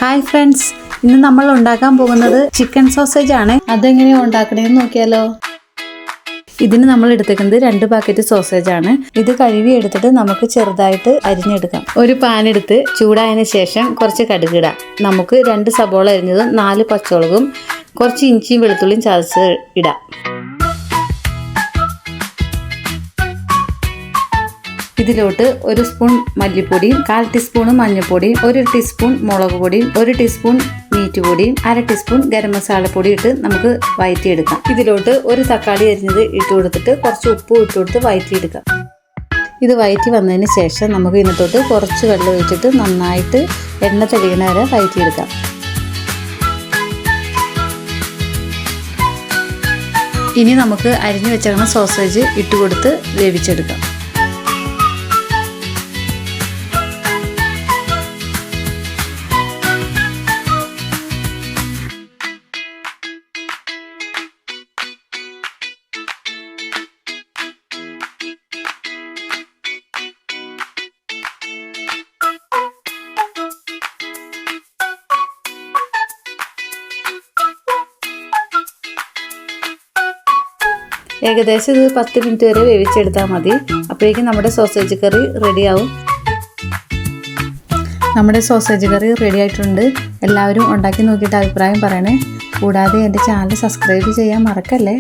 Hi friends, ഇന്ന് നമ്മൾ ഉണ്ടാക്കാൻ പോകുന്നത് ചിക്കൻ സോസേജ് ആണ്. അതെങ്ങനെയാണ് ഉണ്ടാക്കണേന്ന് നോക്കിയാലോ. ഇതിന് നമ്മൾ എടുത്തേക്കുന്നത് 2 പാക്കറ്റ് സോസേജ് ആണ്. ഇത് കഴുകി എടുത്തിട്ട് നമുക്ക് ചെറുതായിട്ട് അരിഞ്ഞെടുക്കാം. ഒരു പാൻ എടുത്ത് ചൂടായതിനു ശേഷം കുറച്ച് കടുക് ഇടാം. നമുക്ക് 2 സബോള അരിഞ്ഞതും 4 പച്ചമുളകും കുറച്ച് ഇഞ്ചിയും വെളുത്തുള്ളിയും ചതച്ച് ഇടാം. ഇതിലോട്ട് 1 സ്പൂൺ മല്ലിപ്പൊടിയും 1/4 ടീസ്പൂൺ മഞ്ഞൾപ്പൊടിയും 1 ടീസ്പൂൺ മുളക് പൊടിയും 1 ടീസ്പൂൺ മീറ്റ് പൊടിയും 1/2 ടീസ്പൂൺ ഗരം മസാലപ്പൊടി ഇട്ട് നമുക്ക് വഴറ്റിയെടുക്കാം. ഇതിലോട്ട് 1 തക്കാളി അരിഞ്ഞത് ഇട്ട് കൊടുത്തിട്ട് കുറച്ച് ഉപ്പും ഇട്ട് കൊടുത്ത് വഴറ്റിയെടുക്കാം. ഇത് വഴറ്റി വന്നതിന് ശേഷം നമുക്ക് ഇതിനകത്തോട്ട് കുറച്ച് വെള്ളം ഒഴിച്ചിട്ട് നന്നായിട്ട് എണ്ണ തെളിയണ വരെ വഴറ്റിയെടുക്കാം. ഇനി നമുക്ക് അരിഞ്ഞു വെച്ചേക്കുന്ന സോസേജ് ഇട്ട് കൊടുത്ത് വേവിച്ചെടുക്കാം. ഏകദേശം ഇത് 10 മിനിറ്റ് വരെ വേവിച്ചെടുത്താൽ മതി. അപ്പോഴേക്കും നമ്മുടെ സോസേജ് കറി റെഡിയാവും. നമ്മുടെ സോസേജ് കറി റെഡി ആയിട്ടുണ്ട്. എല്ലാവരും ഉണ്ടാക്കി നോക്കിയിട്ട് അഭിപ്രായം പറയണേ. കൂടാതെ എൻ്റെ ചാനൽ സബ്സ്ക്രൈബ് ചെയ്യാൻ മറക്കല്ലേ.